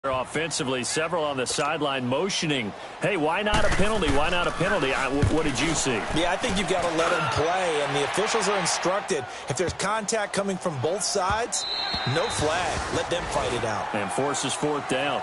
Offensively, several on the sideline motioning, hey, why not a penalty? Why not a penalty? What did you see? Yeah, I think you've got to let them play, and the officials are instructed, if there's contact coming from both sides, no flag. Let them fight it out. And forces fourth down.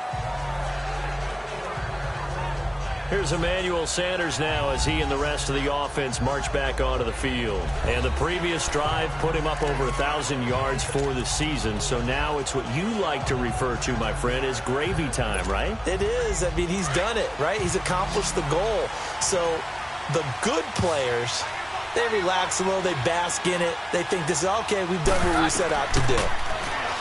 Here's Emmanuel Sanders now as he and the rest of the offense march back onto the field. And the previous drive put him up over 1,000 yards for the season. So now it's what you like to refer to, my friend, as gravy time, right? It is. I mean, he's done it, right? He's accomplished the goal. So the good players, they relax a little. They bask in it. They think this is, okay, we've done what we set out to do.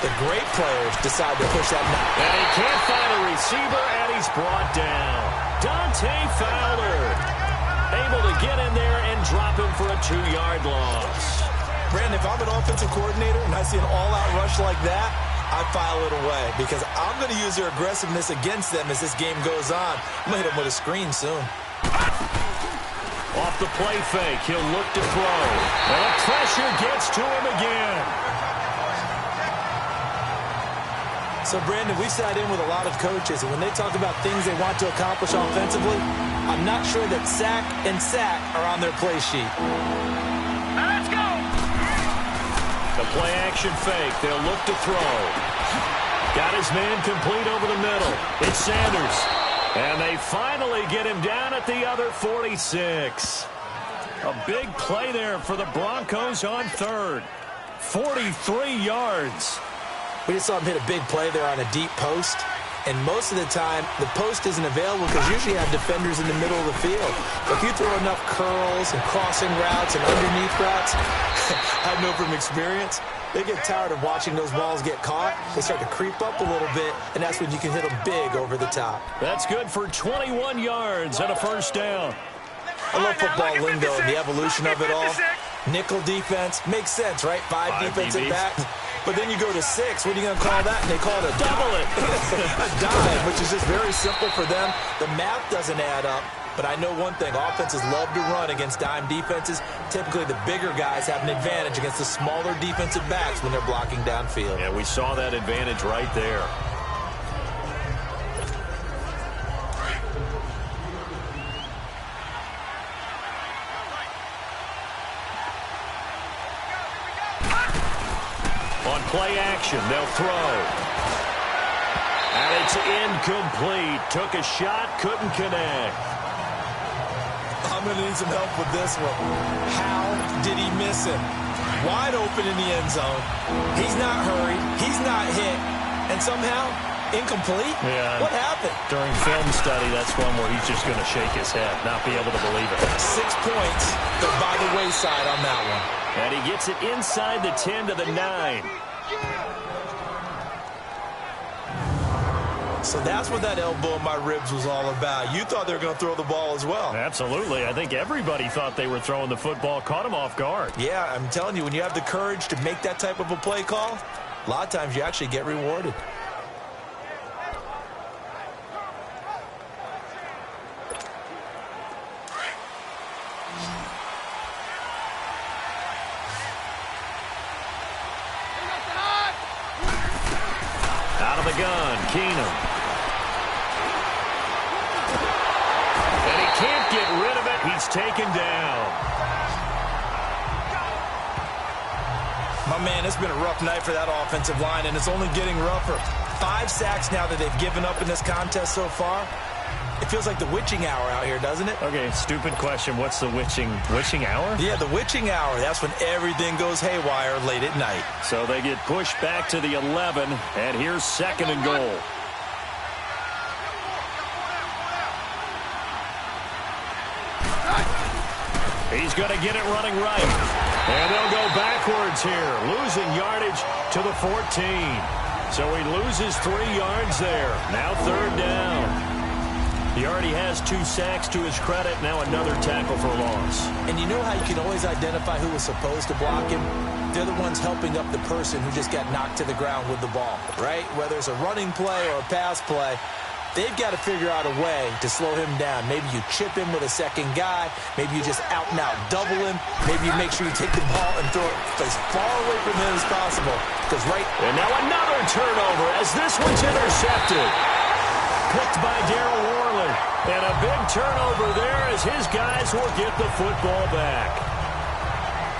The great players decide to push that knock. And he can't find a receiver, and he's brought down. Dante Fowler able to get in there and drop him for a 2-yard loss. Brandon, if I'm an offensive coordinator and I see an all-out rush like that, I file it away because I'm going to use their aggressiveness against them as this game goes on. I'm going to hit them with a screen soon. Off the play fake, he'll look to throw. And the pressure gets to him again. So, Brandon, we sat in with a lot of coaches, and when they talk about things they want to accomplish offensively, I'm not sure that sack and sack are on their play sheet. Let's go! The play-action fake. They'll look to throw. Got his man complete over the middle. It's Sanders. And they finally get him down at the other 46. A big play there for the Broncos on third. 43 yards. We just saw him hit a big play there on a deep post. And most of the time, the post isn't available because usually you have defenders in the middle of the field. But if you throw enough curls and crossing routes and underneath routes, I know from experience, they get tired of watching those balls get caught. They start to creep up a little bit, and that's when you can hit them big over the top. That's good for 21 yards and a first down. I love football lingo and the evolution of it all. Nickel defense makes sense, right? Five defensive backs. But then you go to 6. What are you going to call that? And they call it a double it. A dive, which is just very simple for them. The math doesn't add up. But I know one thing. Offenses love to run against dime defenses. Typically, the bigger guys have an advantage against the smaller defensive backs when they're blocking downfield. Yeah, we saw that advantage right there. On play action, they'll throw. And it's incomplete. Took a shot, couldn't connect. I'm going to need some help with this one. How did he miss him? Wide open in the end zone. He's not hurried. He's not hit. And somehow, incomplete? Yeah. What happened? During film study, that's one where he's just going to shake his head, not be able to believe it. 6 points go by the wayside on that one. And he gets it inside the 10 to the 9. So that's what that elbow in my ribs was all about. You thought they were going to throw the ball as well. Absolutely. I think everybody thought they were throwing the football, caught him off guard. Yeah, I'm telling you, when you have the courage to make that type of a play call, a lot of times you actually get rewarded. Out of the gun, Keenum. And he can't get rid of it. He's taken down. My man, it's been a rough night for that offensive line, and it's only getting rougher. 5 sacks now that they've given up in this contest so far. It feels like the witching hour out here, doesn't it? Okay, stupid question. What's the witching hour? Yeah, the witching hour. That's when everything goes haywire late at night. So they get pushed back to the 11, and here's 2nd and goal. He's going to get it running right. And they'll go backwards here, losing yardage to the 14. So he loses 3 yards there. Now 3rd down. He already has 2 sacks to his credit. Now another tackle for loss. And you know how you can always identify who was supposed to block him? They're the ones helping up the person who just got knocked to the ground with the ball, right? Whether it's a running play or a pass play, they've got to figure out a way to slow him down. Maybe you chip him with a second guy. Maybe you just out-and-out double him. Maybe you make sure you take the ball and throw it as far away from him as possible. And now another turnover as this one's intercepted. Picked by Darryl Worley. And a big turnover there as his guys will get the football back.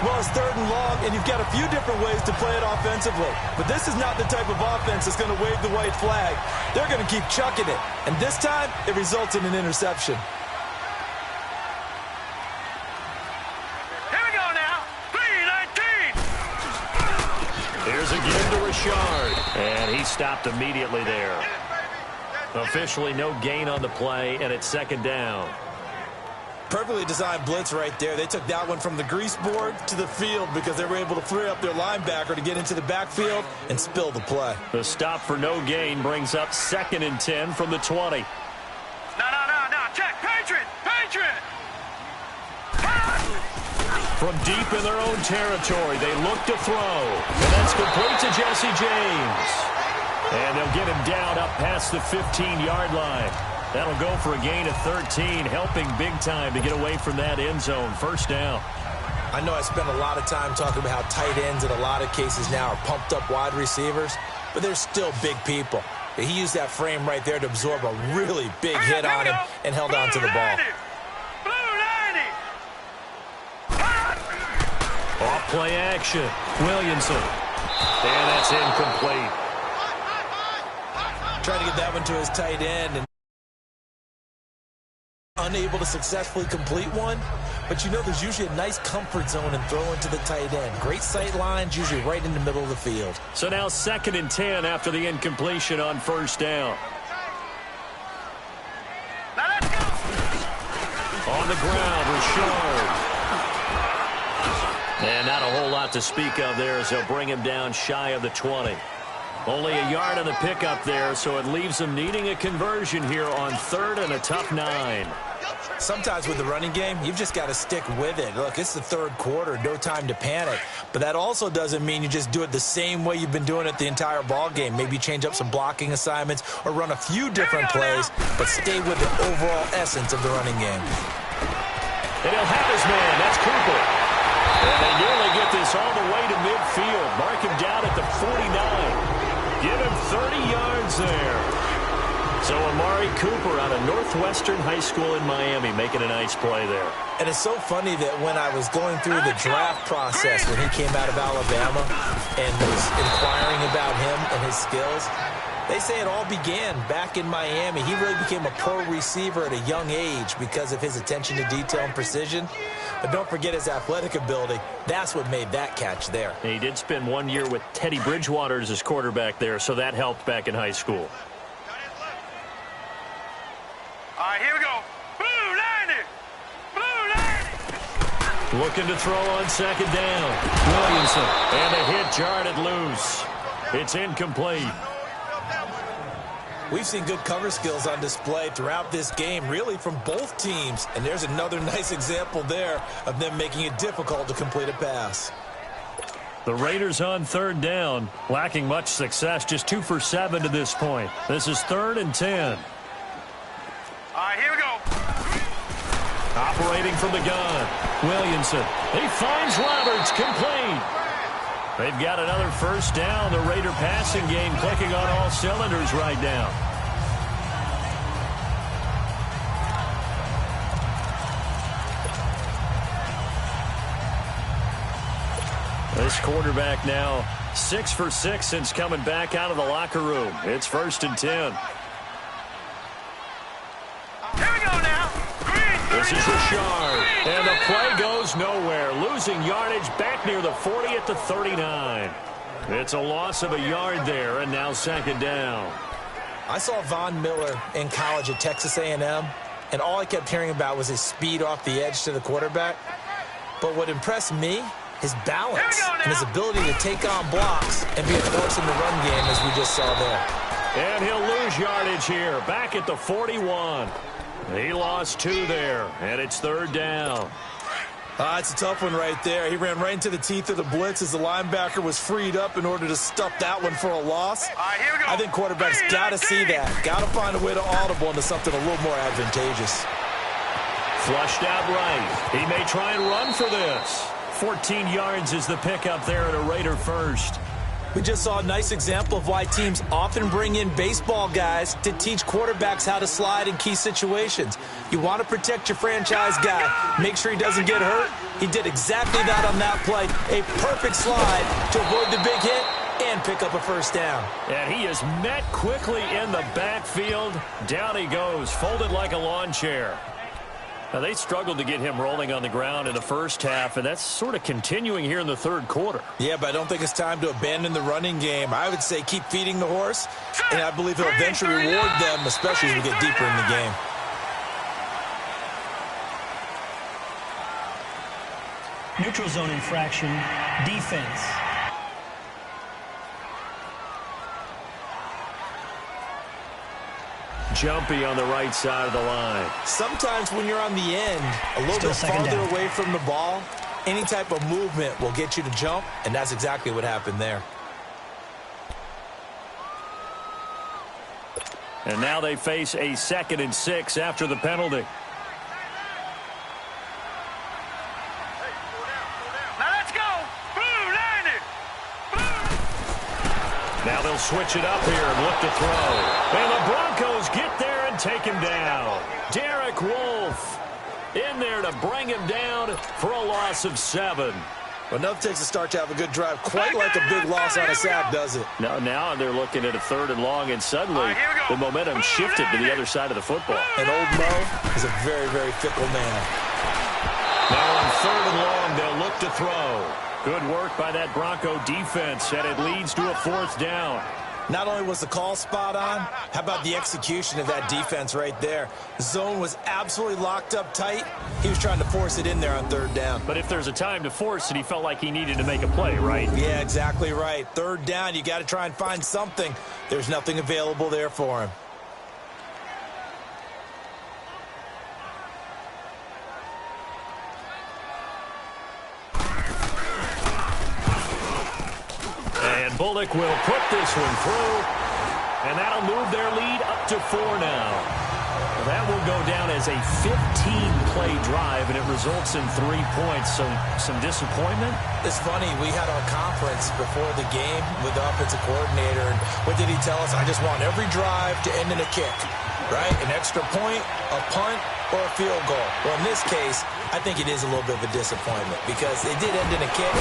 Well, it's 3rd and long, and you've got a few different ways to play it offensively. But this is not the type of offense that's going to wave the white flag. They're going to keep chucking it. And this time, it results in an interception. Here we go now. 3-19. Here's again to Richard. And he stopped immediately there. Officially no gain on the play, and it's 2nd down. Perfectly designed blitz right there. They took that one from the grease board to the field because they were able to free up their linebacker to get into the backfield and spill the play. The stop for no gain brings up 2nd and 10 from the 20. No. Check. Patriot. From deep in their own territory, they look to throw. And that's complete to Jesse James. And they'll get him down up past the 15-yard line. That'll go for a gain of 13, helping big time to get away from that end zone. 1st down. I know I spent a lot of time talking about how tight ends in a lot of cases now are pumped up wide receivers, but they're still big people. He used that frame right there to absorb a really big hit on him and held on to the ball. Blue 90. Off play action. Williamson. And that's incomplete. Trying to get that one to his tight end and unable to successfully complete one. But you know there's usually a nice comfort zone in throwing to the tight end. Great sight lines, usually right in the middle of the field. So now 2nd and 10 after the incompletion on 1st down. Now let's go. On the ground, Richard. And not a whole lot to speak of there as they'll bring him down shy of the 20. Only a yard on the pickup there, so it leaves them needing a conversion here on 3rd and a tough 9. Sometimes with the running game, you've just got to stick with it. Look, it's the 3rd quarter, no time to panic. But that also doesn't mean you just do it the same way you've been doing it the entire ball game. Maybe change up some blocking assignments or run a few different plays, but stay with the overall essence of the running game. And he'll have his man. That's Cooper. And they nearly get this all the way to midfield. Mark him down at the 49. Give him 30 yards there. So Amari Cooper out of Northwestern High School in Miami making a nice play there. And it's so funny that when I was going through the draft process when he came out of Alabama and was inquiring about him and his skills, they say it all began back in Miami. He really became a pro receiver at a young age because of his attention to detail and precision. But don't forget his athletic ability. That's what made that catch there. And he did spend 1 year with Teddy Bridgewater as his quarterback there, so that helped back in high school. All right, here we go. Blue 90. Looking to throw on 2nd down. Williamson. And a hit jarred loose. It's incomplete. We've seen good cover skills on display throughout this game, really from both teams. And there's another nice example there of them making it difficult to complete a pass. The Raiders on 3rd down, lacking much success, just 2 for 7 to this point. This is 3rd and 10. All right, here we go. Operating from the gun, Williamson. He finds Roberts, complete. They've got another 1st down. The Raider passing game clicking on all cylinders right now. This quarterback now 6 for 6 since coming back out of the locker room. It's 1st and 10. Here we go now. This is Richard. And the play goes nowhere. Losing yardage back near the 40 at the 39. It's a loss of a yard there, and now 2nd down. I saw Von Miller in college at Texas A&M, and all I kept hearing about was his speed off the edge to the quarterback. But what impressed me, his balance and his ability to take on blocks and be a force in the run game, as we just saw there. And he'll lose yardage here, back at the 41. He lost 2 there, and it's 3rd down. It's a tough one right there. He ran right into the teeth of the blitz as the linebacker was freed up in order to stuff that one for a loss. All right, here we go. I think quarterbacks got to see that. Got to find a way to audible into something a little more advantageous. Flushed out right. He may try and run for this. 14 yards is the pickup there at a Raider first. We just saw a nice example of why teams often bring in baseball guys to teach quarterbacks how to slide in key situations. You want to protect your franchise guy. Make sure he doesn't get hurt. He did exactly that on that play. A perfect slide to avoid the big hit and pick up a first down. And he is met quickly in the backfield. Down he goes, folded like a lawn chair. Now, they struggled to get him rolling on the ground in the first half, and that's sort of continuing here in the third quarter. Yeah, but I don't think it's time to abandon the running game. I would say keep feeding the horse, and I believe he'll eventually reward them, especially as we get deeper in the game. Neutral zone infraction, defense. Jumpy on the right side of the line. Sometimes when you're on the end, a little bit farther away from the ball, any type of movement will get you to jump, and that's exactly what happened there. And now they face a 2nd and 6 after the penalty. Now let's go. Boom, landed. Now they'll switch it up here and look to throw. And the Broncos get there and take him down. Derek Wolfe in there to bring him down for a loss of 7. Well, enough takes a start to have a good drive, quite like a big loss on a sack, does it? Now they're looking at a 3rd and long, and suddenly the momentum shifted to the other side of the football. And old Mo is a very, very fickle man. Now on 3rd and long, they'll look to throw. Good work by that Bronco defense, and it leads to a 4th down. Not only was the call spot on, how about the execution of that defense right there? The zone was absolutely locked up tight. He was trying to force it in there on 3rd down. But if there's a time to force it, he felt like he needed to make a play, right? Yeah, exactly right. 3rd down, you got to try and find something. There's nothing available there for him. And Bullock will put this one through, and that'll move their lead up to 4 now. That will go down as a 15-play drive, and it results in 3 points. So some disappointment? It's funny, we had our conference before the game with the offensive coordinator, and what did he tell us? I just want every drive to end in a kick, right? An extra point, a punt, or a field goal. Well, in this case, I think it is a little bit of a disappointment because it did end in a kick,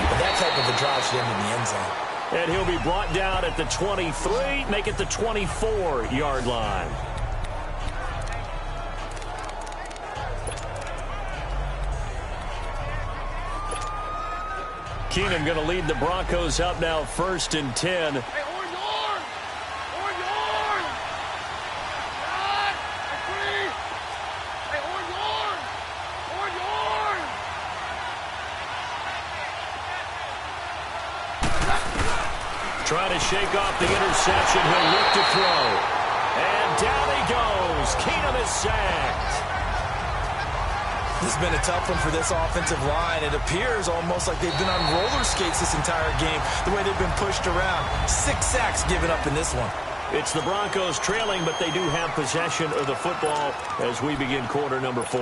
but that type of a drive should end in the end zone. And he'll be brought down at the 23, make it the 24-yard line. Keenum going to lead the Broncos up now 1st and 10. Trying to shake off the interception. He'll look to throw. And down he goes. Keenum is sacked. This has been a tough one for this offensive line. It appears almost like they've been on roller skates this entire game, the way they've been pushed around. 6 sacks given up in this one. It's the Broncos trailing, but they do have possession of the football as we begin quarter number 4.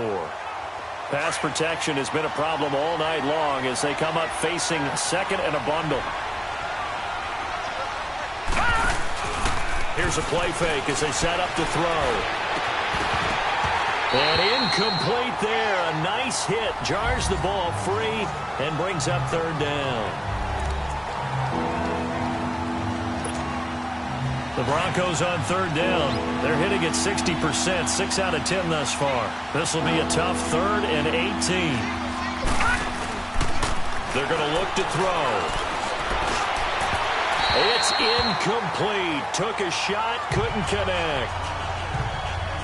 Pass protection has been a problem all night long as they come up facing 2nd and a bundle. Here's a play fake as they set up to throw. And incomplete there. A nice hit. Jars the ball free and brings up 3rd down. The Broncos on 3rd down. They're hitting at 60%, 6 out of 10 thus far. This will be a tough 3rd and 18. They're going to look to throw. It's incomplete. Took a shot, couldn't connect.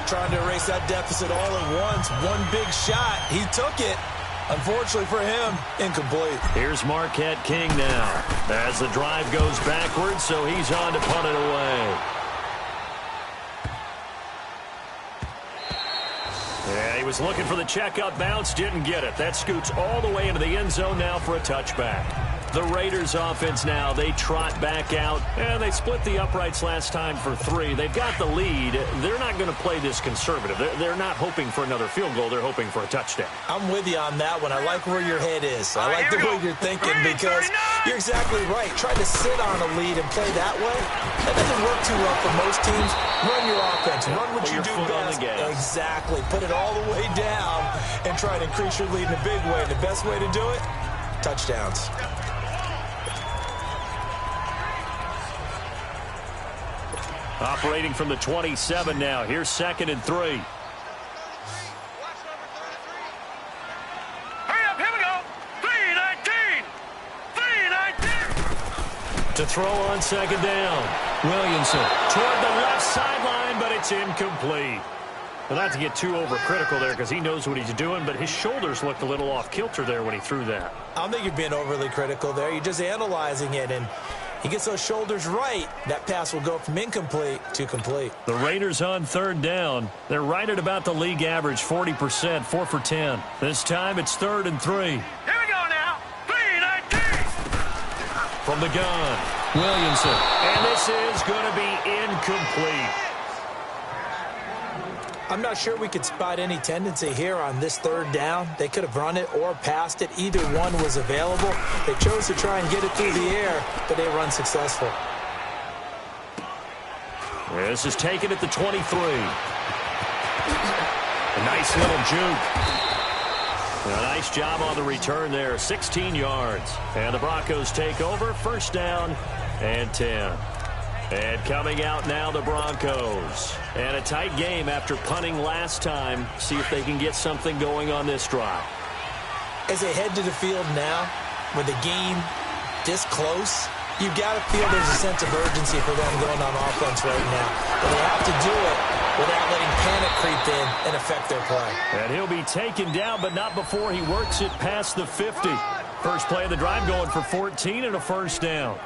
Trying to erase that deficit all at once. One big shot. He took it. Unfortunately for him, incomplete. Here's Marquette King now as the drive goes backwards, so he's on to punt it away. Yeah, he was looking for the checkup bounce, didn't get it. That scoots all the way into the end zone now for a touchback. The Raiders offense now, they trot back out, and they split the uprights last time for 3. They've got the lead. They're not going to play this conservative. They're not hoping for another field goal. They're hoping for a touchdown. I'm with you on that one. I like where your head is. I like the way you're thinking because you're exactly right. Trying to sit on a lead and play that way, that doesn't work too well for most teams. Run your offense. Run what you do best. Exactly. Put it all the way down and try to increase your lead in a big way. The best way to do it, touchdowns. Operating from the 27 now. Here's 2nd and 3. Hurry up, here we go. 3:19. 3:19. To throw on 2nd down. Williamson toward the left sideline, but it's incomplete. Well, not to get too overcritical there because he knows what he's doing, but his shoulders looked a little off kilter there when he threw that. I don't think you're being overly critical there. You're just analyzing it, and he gets those shoulders right. That pass will go from incomplete to complete. The Raiders on 3rd down. They're right at about the league average, 40%, 4 for 10. This time it's 3rd and 3. Here we go now. 3:19. From the gun, Williamson. And this is going to be incomplete. I'm not sure we could spot any tendency here on this 3rd down. They could have run it or passed it. Either one was available. They chose to try and get it through the air, but they were unsuccessful. This is taken at the 23. A nice little juke. A nice job on the return there. 16 yards. And the Broncos take over. 1st down and 10. And coming out now, the Broncos. And a tight game after punting last time. See if they can get something going on this drive. As they head to the field now, with the game this close, you've got to feel there's a sense of urgency for them going on offense right now. But they have to do it without letting panic creep in and affect their play. And he'll be taken down, but not before he works it past the 50. First play of the drive going for 14 and a 1st down.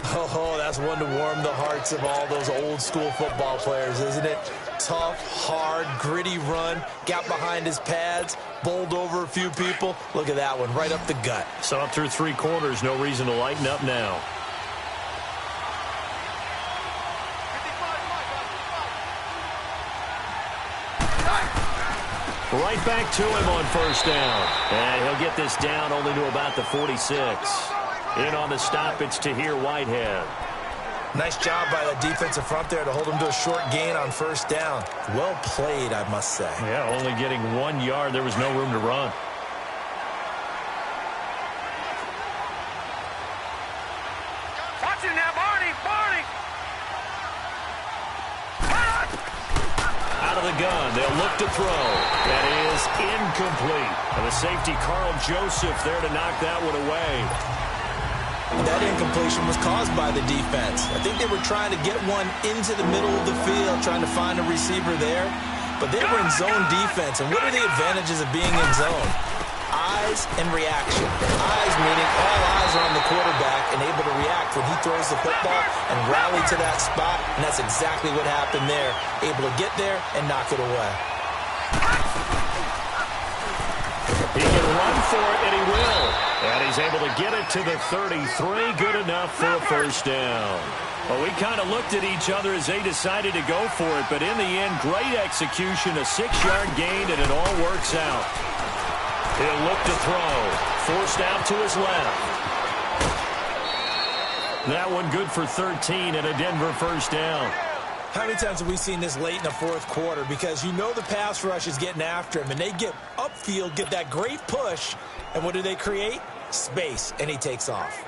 Oh, that's one to warm the hearts of all those old-school football players, isn't it? Tough, hard, gritty run, got behind his pads, bowled over a few people. Look at that one, right up the gut. So up through 3 quarters, no reason to lighten up now. Right back to him on 1st down. And he'll get this down only to about the 46. In on the stop, it's Tahir Whitehead. Nice job by the defensive front there to hold him to a short gain on 1st down. Well played, I must say. Yeah, only getting 1 yard. There was no room to run. Watch it now, Barney. Barney. Out of the gun, they'll look to throw. That is incomplete. And the safety, Carl Joseph, there to knock that one away. That incompletion was caused by the defense. I think they were trying to get one into the middle of the field, trying to find a receiver there. But they were in zone defense. And what are the advantages of being in zone? Eyes and reaction. Eyes meaning all eyes are on the quarterback and able to react when he throws the football and rally to that spot. And that's exactly what happened there. Able to get there and knock it away. He can run for it, and he will. And he's able to get it to the 33. Good enough for a 1st down. Well, we kind of looked at each other as they decided to go for it. But in the end, great execution, a 6-yard gain, and it all works out. He'll look to throw. Forced out to his left. That one good for 13 and a Denver 1st down. How many times have we seen this late in the 4th quarter? Because you know the pass rush is getting after him, and they get upfield, get that great push, and what do they create? Space, and he takes off.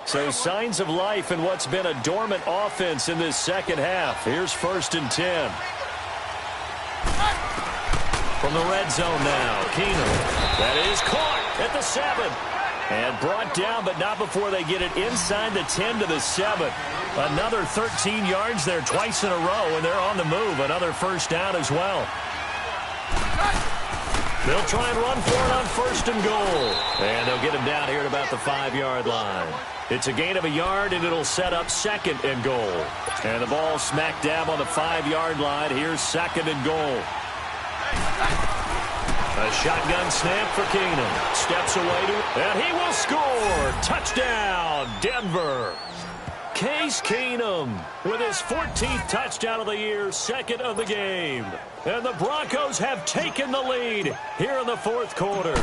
So signs of life in what's been a dormant offense in this 2nd half. Here's 1st and 10. From the red zone now, Keenum. That is caught at the 7. And brought down, but not before they get it inside the 10 to the 7. Another 13 yards there twice in a row, and they're on the move. Another 1st down as well. They'll try and run for it on 1st and goal. And they'll get him down here at about the 5-yard line. It's a gain of a yard, and it'll set up 2nd and goal. And the ball smack dab on the 5-yard line. Here's 2nd and goal. A shotgun snap for Keenum. Steps away and he will score. Touchdown, Denver. Case Keenum with his 14th touchdown of the year, 2nd of the game. And the Broncos have taken the lead here in the 4th quarter.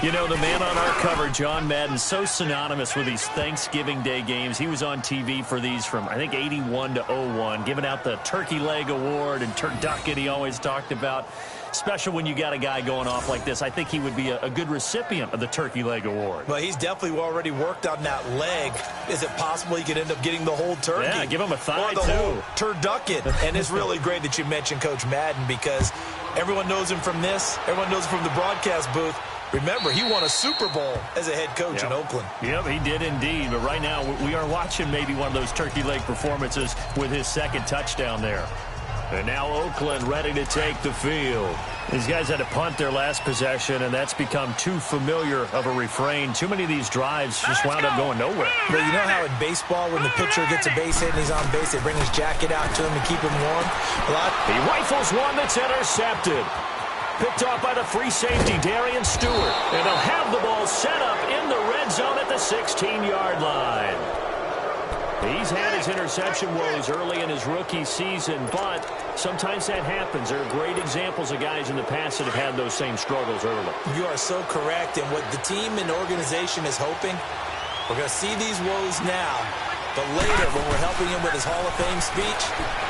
You know, the man on our cover, John Madden, so synonymous with these Thanksgiving Day games. He was on TV for these from, I think, 81 to 01, giving out the Turkey Leg Award and Turducken he always talked about. Special when you got a guy going off like this. I think he would be a good recipient of the Turkey Leg Award. Well, he's definitely already worked on that leg. Is it possible he could end up getting the whole turkey? Yeah, give him a thigh, or the too. whole turducken. And it's really great that you mentioned Coach Madden because everyone knows him from this. Everyone knows him from the broadcast booth. Remember, he won a Super Bowl as a head coach in Oakland. Yep, he did indeed. But right now, we are watching maybe one of those turkey leg performances with his 2nd touchdown there. And now Oakland ready to take the field. These guys had to punt their last possession, and that's become too familiar of a refrain. Too many of these drives just wound up going nowhere. But you know how in baseball, when the pitcher gets a base hit and he's on base, they bring his jacket out to him to keep him warm? He rifles one that's intercepted. Picked off by the free safety, Darian Stewart. And they'll have the ball set up in the red zone at the 16-yard line. He's had his interception woes early in his rookie season, but sometimes that happens. There are great examples of guys in the past that have had those same struggles early. You are so correct, and what the team and organization is hoping, we're going to see these woes now, but later when we're helping him with his Hall of Fame speech,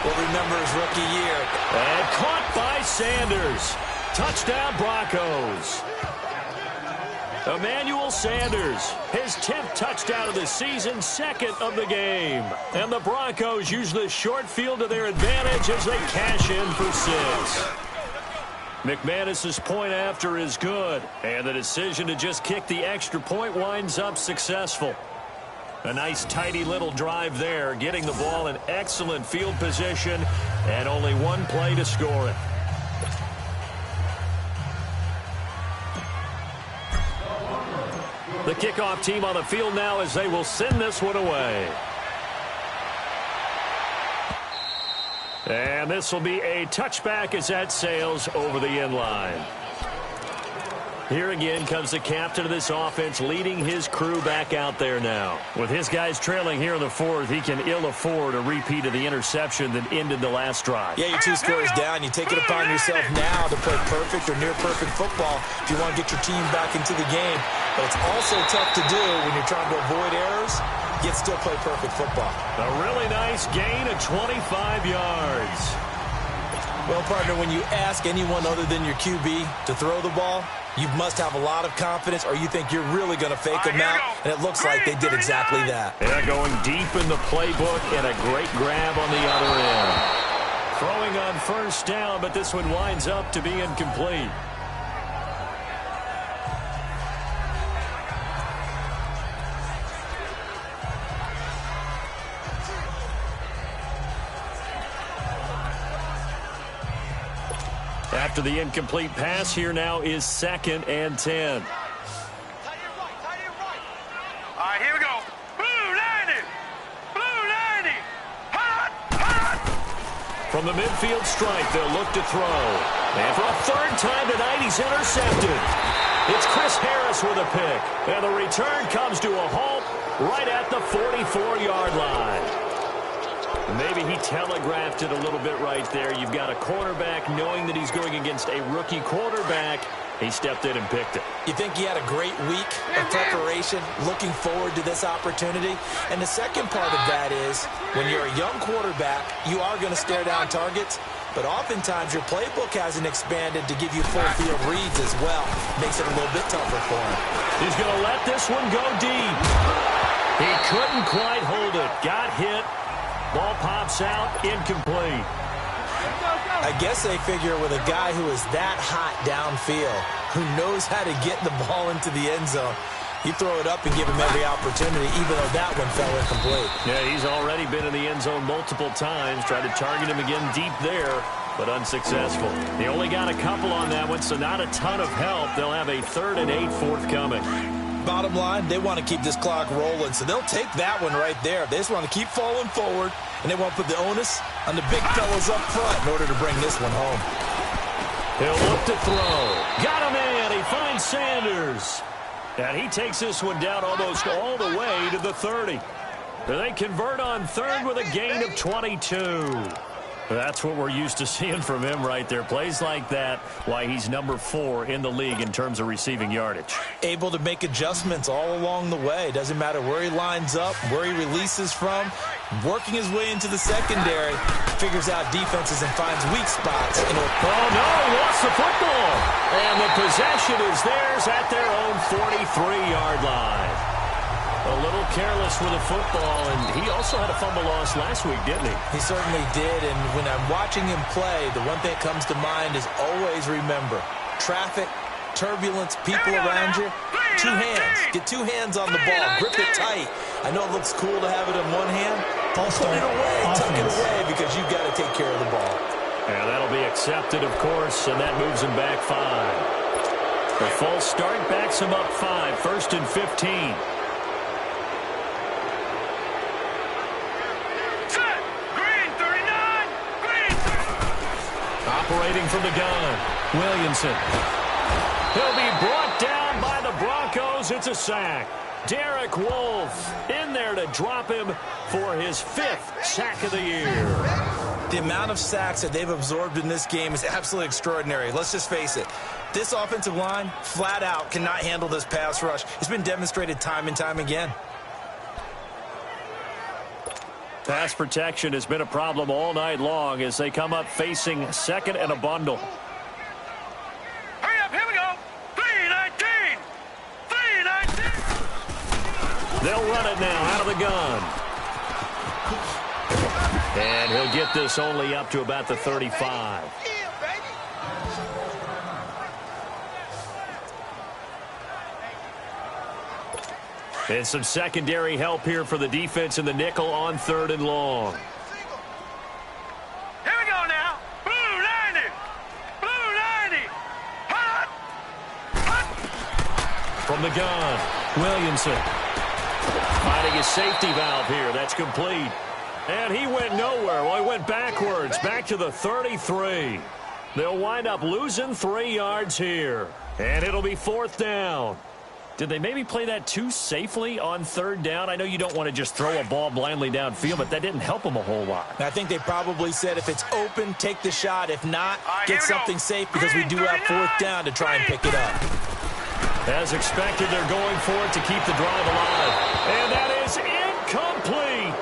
we'll remember his rookie year. And caught by Sanders. Touchdown, Broncos. Emmanuel Sanders, his 10th touchdown of the season, 2nd of the game. And the Broncos use the short field to their advantage as they cash in for 6. McManus's point after is good, and the decision to just kick the extra point winds up successful. A nice, tidy little drive there, getting the ball in excellent field position, and only one play to score it. The kickoff team on the field now as they will send this one away. And this will be a touchback as that sails over the end line. Here again comes the captain of this offense leading his crew back out there now. With his guys trailing here in the 4th, he can ill afford a repeat of the interception that ended the last drive. Yeah, you're 2 scores down. You take it upon yourself now to play perfect or near-perfect football if you want to get your team back into the game. But it's also tough to do when you're trying to avoid errors, yet still play perfect football. A really nice gain of 25 yards. Well, partner, when you ask anyone other than your QB to throw the ball, you must have a lot of confidence or you think you're really going to fake them out, and it looks like they did exactly that. Yeah, going deep in the playbook and a great grab on the other end. Throwing on 1st down, but this one winds up to be incomplete. After the incomplete pass, here now is 2nd and 10. All right, here we go. Blue 90. Blue 90. Hot, hot. From the midfield stripe, they'll look to throw. And for a 3rd time tonight, he's intercepted. It's Chris Harris with a pick. And the return comes to a halt right at the 44-yard line. Maybe he telegraphed it a little bit right there. You've got a cornerback knowing that he's going against a rookie quarterback. He stepped in and picked it. You think he had a great week of preparation, looking forward to this opportunity? And the second part of that is, when you're a young quarterback, you are going to stare down targets, but oftentimes your playbook hasn't expanded to give you full field reads as well. Makes it a little bit tougher for him. He's going to let this one go deep. He couldn't quite hold it. Got hit. Ball pops out, incomplete. I guess they figure with a guy who is that hot downfield, who knows how to get the ball into the end zone, you throw it up and give him every opportunity, even though that one fell incomplete. Yeah, he's already been in the end zone multiple times. Tried to target him again deep there. but unsuccessful. He only got a couple on that one, so not a ton of help. They'll have a 3rd and 8 forthcoming. Bottom line, they want to keep this clock rolling, so they'll take that one right there. They just want to keep falling forward, and they want to put the onus on the big fellas up front in order to bring this one home. He'll look to throw. Got him in. He finds Sanders. And he takes this one down almost all the way to the 30. They convert on 3rd with a gain of 22. That's what we're used to seeing from him right there. Plays like that, why he's number 4 in the league in terms of receiving yardage. Able to make adjustments all along the way. Doesn't matter where he lines up, where he releases from. Working his way into the secondary, figures out defenses and finds weak spots. Oh, no, he lost the football. And the possession is theirs at their own 43-yard line. A little careless with the football, and he also had a fumble loss last week, didn't he? He certainly did, and when I'm watching him play, the one thing that comes to mind is always remember, traffic, turbulence, people around you, 2 hands. Get 2 hands on the ball. Grip it tight. I know it looks cool to have it in one hand. Put it away. Tuck it away because you've got to take care of the ball. And that'll be accepted, of course, and that moves him back 5. The false start backs him up 5, 1st and 15. Operating from the gun, Williamson. He'll be brought down by the Broncos. It's a sack. Derek Wolfe in there to drop him for his 5th sack of the year. The amount of sacks that they've absorbed in this game is absolutely extraordinary. Let's just face it. This offensive line, flat out, cannot handle this pass rush. It's been demonstrated time and time again. Pass protection has been a problem all night long as they come up facing 2nd and a bundle. Hurry up, here we go. 3-19. 3-19. They'll run it now out of the gun. And he'll get this only up to about the 35. And some secondary help here for the defense in the nickel on 3rd and long. Here we go now. Blue 90. Blue 90. Hot. Hot. From the gun, Williamson. Finding his safety valve here. That's complete. And he went nowhere. Well, he went backwards, back to the 33. They'll wind up losing 3 yards here. And it'll be 4th down. Did they maybe play that too safely on 3rd down? I know you don't want to just throw a ball blindly downfield, but that didn't help them a whole lot. I think they probably said if it's open, take the shot. If not, get something safe because we do have 4th down to try and pick it up. As expected, they're going for it to keep the drive alive. And that is incomplete.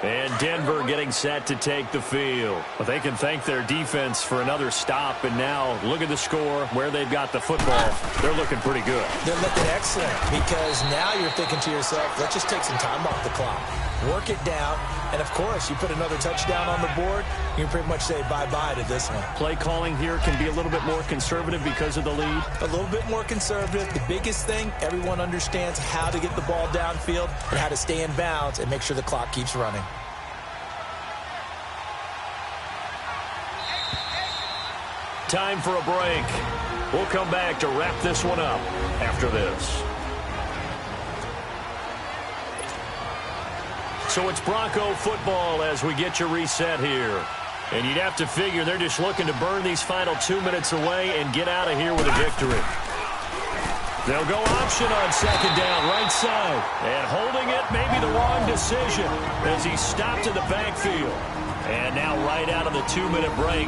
And Denver getting set to take the field. But they can thank their defense for another stop. And now look at the score, where they've got the football. They're looking pretty good. They're looking excellent because now you're thinking to yourself, let's just take some time off the clock. Work it down. And, of course, you put another touchdown on the board, you can pretty much say bye-bye to this one. Play calling here can be a little bit more conservative because of the lead. A little bit more conservative. The biggest thing, everyone understands how to get the ball downfield and how to stay in bounds and make sure the clock keeps running. Time for a break. We'll come back to wrap this one up after this. So it's Bronco football as we get you reset here. And you'd have to figure they're just looking to burn these final 2 minutes away and get out of here with a victory. They'll go option on 2nd down, right side. And holding it may be the wrong decision as he stopped in the backfield. And now right out of the 2-minute break,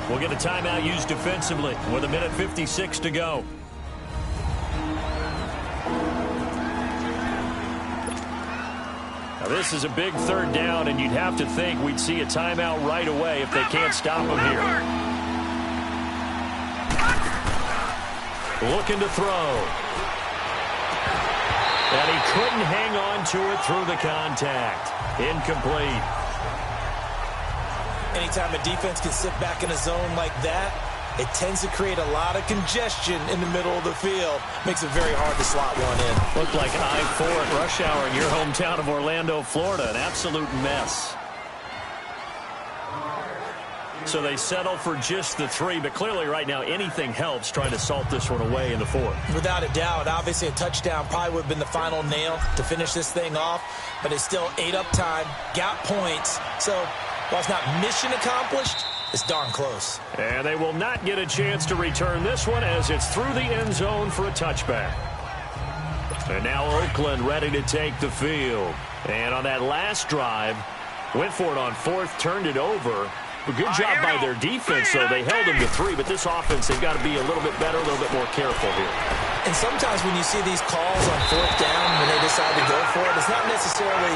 we'll get a timeout used defensively with 1:56 to go. Now this is a big 3rd down, and you'd have to think we'd see a timeout right away if they can't stop him here. Looking to throw. And he couldn't hang on to it through the contact. Incomplete. Anytime a defense can sit back in a zone like that, it tends to create a lot of congestion in the middle of the field. Makes it very hard to slot one in. Looked like I-4 at rush hour in your hometown of Orlando, Florida. An absolute mess. So they settle for just the 3, but clearly right now anything helps trying to salt this one away in the 4th. Without a doubt, obviously a touchdown probably would have been the final nail to finish this thing off, but it's still 8 up time, got points. So while it's not mission accomplished, it's darn close. And they will not get a chance to return this one as it's through the end zone for a touchback. And now Oakland ready to take the field. And on that last drive, went for it on 4th, turned it over. A good job by their defense, though. They held them to 3, but this offense, they've got to be a little bit better, a little bit more careful here. And sometimes when you see these calls on 4th down, when they decide to go for it, it's not necessarily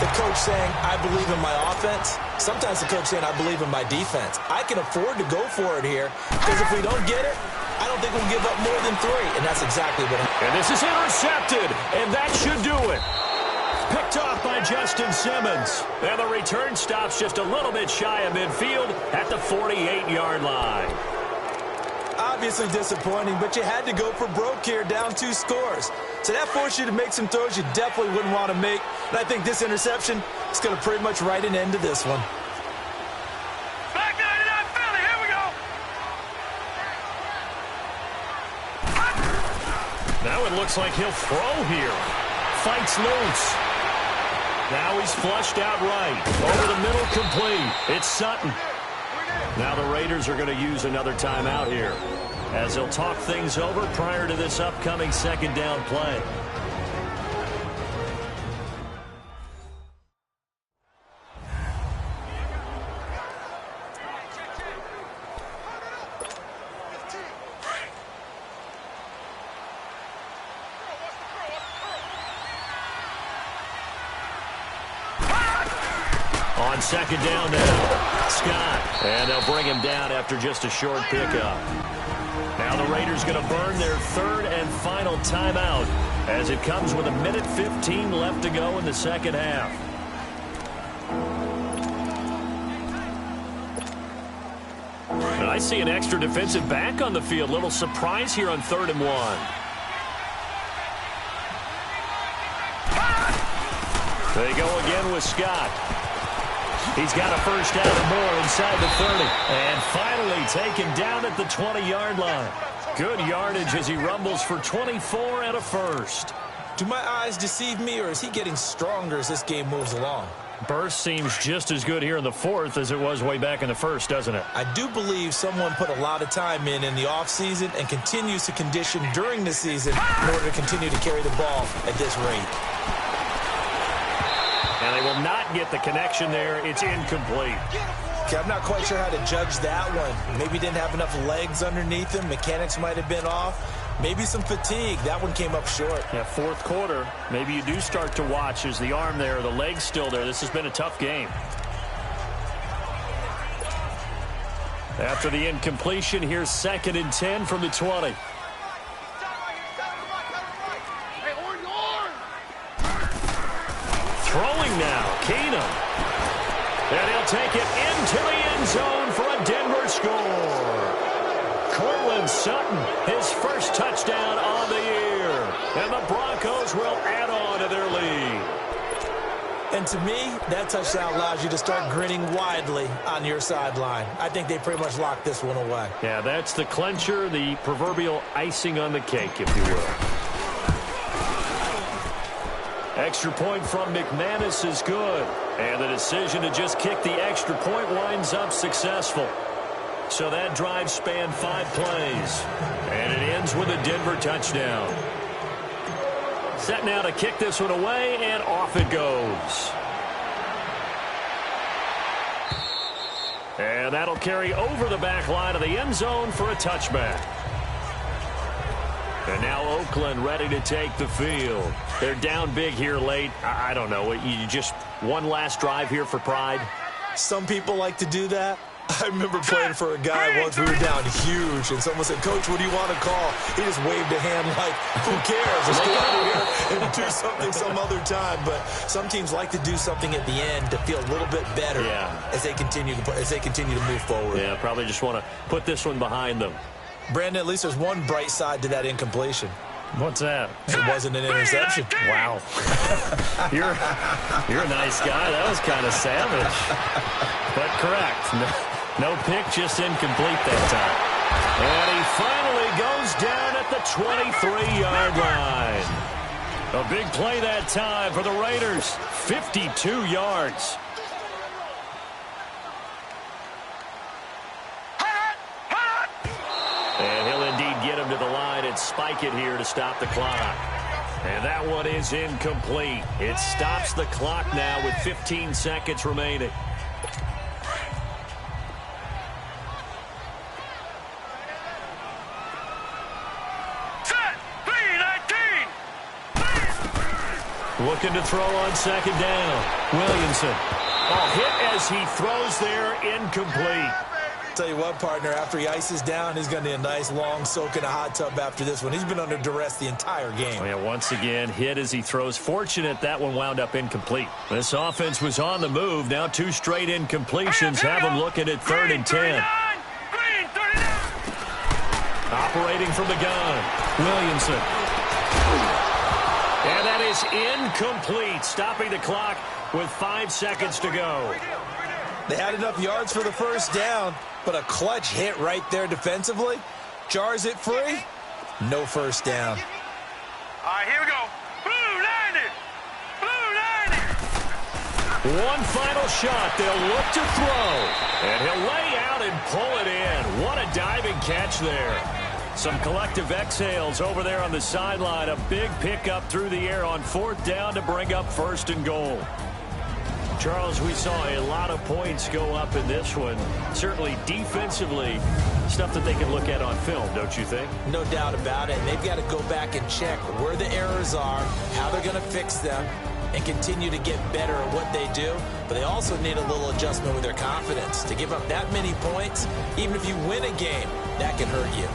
the coach saying, I believe in my offense. Sometimes the coach saying, I believe in my defense. I can afford to go for it here, because if we don't get it, I don't think we'll give up more than 3. And that's exactly what happened. And this is intercepted, and that should do it. Picked off by Justin Simmons. And the return stops just a little bit shy of midfield at the 48-yard line. Obviously disappointing, but you had to go for broke here, down 2 scores. So that forced you to make some throws you definitely wouldn't want to make. And I think this interception is going to pretty much write an end to this one. Back 99 Philly, here we go. Now it looks like he'll throw here. Fights loose. Now he's flushed out right. Over the middle, complete. It's Sutton. Now the Raiders are going to use another timeout here as they'll talk things over prior to this upcoming 2nd down play. On 2nd down now, Scott. And they'll bring him down after just a short pickup. Now the Raiders going to burn their 3rd and final timeout as it comes with 1:15 left to go in the 2nd half. And I see an extra defensive back on the field. Little surprise here on 3rd and 1. They go again with Scott. He's got a first down and more inside the 30. And finally taken down at the 20-yard line. Good yardage as he rumbles for 24 and a first. Do my eyes deceive me, or is he getting stronger as this game moves along? Burst seems just as good here in the 4th as it was way back in the 1st, doesn't it? I do believe someone put a lot of time in the offseason and continues to condition during the season in order to continue to carry the ball at this rate. And they will not get the connection there. It's incomplete. Okay, I'm not quite sure how to judge that one. Maybe didn't have enough legs underneath him. Mechanics might have been off. Maybe some fatigue. That one came up short. Yeah, 4th quarter. Maybe you do start to watch as the arm there, the leg's still there. This has been a tough game. After the incompletion, here's 2nd and 10 from the 20. Throwing now, Keenum. And he'll take it into the end zone for a Denver score. Cortland Sutton, his first touchdown on the year. And the Broncos will add on to their lead. And to me, that touchdown allows you to start grinning widely on your sideline. I think they pretty much locked this one away. Yeah, that's the clincher, the proverbial icing on the cake, if you will. Extra point from McManus is good. And the decision to just kick the extra point winds up successful. So that drive spanned 5 plays. And it ends with a Denver touchdown. Set now to kick this one away, and off it goes. And that'll carry over the back line of the end zone for a touchback. And now Oakland ready to take the field. They're down big here late. I don't know. You just one last drive here for pride? Some people like to do that. I remember playing for a guy once. We were down huge, and someone said, "Coach, what do you want to call?" He just waved a hand like, "Who cares? Let's go out here and do something some other time." But some teams like to do something at the end to feel a little bit better as they continue to move forward. Yeah, probably just want to put this one behind them. Brandon, at least there's one bright side to that incompletion. What's that? It wasn't an interception. Wow. You're a nice guy. That was kind of savage. But correct. No pick, just incomplete that time. And he finally goes down at the 23-yard line. A big play that time for the Raiders. 52 yards. And he'll indeed get him to the line and spike it here to stop the clock. And that one is incomplete. It stops the clock now with 15 seconds remaining. Looking to throw on second down. Williamson. Oh, hit as he throws there, incomplete. Tell you what, partner, after he ices down, he's going to need a nice long soak in a hot tub after this one. He's been under duress the entire game. Oh, yeah, once again, hit as he throws. Fortunate that one wound up incomplete. This offense was on the move. Now 2 straight incompletions have him looking at 3rd and 10. Operating from the gun. Williamson. And that is incomplete, stopping the clock with 5 seconds to go. They had enough yards for the first down, but a clutch hit right there defensively. Jars it free. No first down. All right, here we go. Blue 90. Blue 90. One final shot. They'll look to throw. And he'll lay out and pull it in. What a diving catch there. Some collective exhales over there on the sideline. A big pickup through the air on 4th down to bring up 1st and goal. Charles, we saw a lot of points go up in this one. Certainly defensively, stuff that they can look at on film, don't you think? No doubt about it. And they've got to go back and check where the errors are, how they're going to fix them, and continue to get better at what they do. But they also need a little adjustment with their confidence. To give up that many points, even if you win a game, that can hurt you.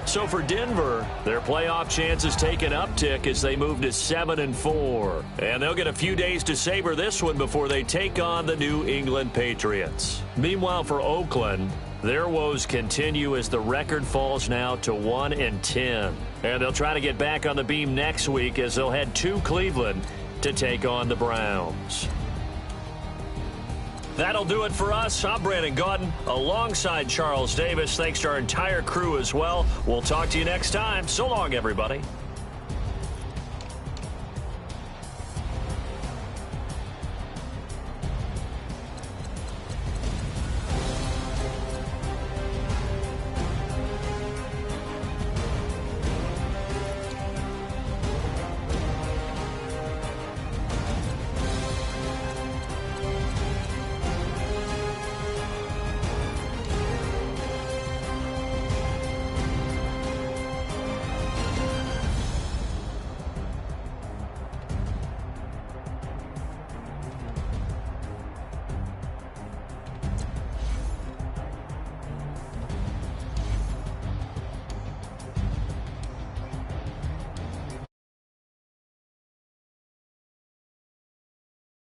So for Denver, their playoff chances take an uptick as they move to 7-4. And they'll get a few days to savor this one before they take on the New England Patriots. Meanwhile, for Oakland, their woes continue as the record falls now to 1-10. And they'll try to get back on the beam next week as they'll head to Cleveland to take on the Browns. That'll do it for us. I'm Brandon Gaudin alongside Charles Davis. Thanks to our entire crew as well. We'll talk to you next time. So long, everybody.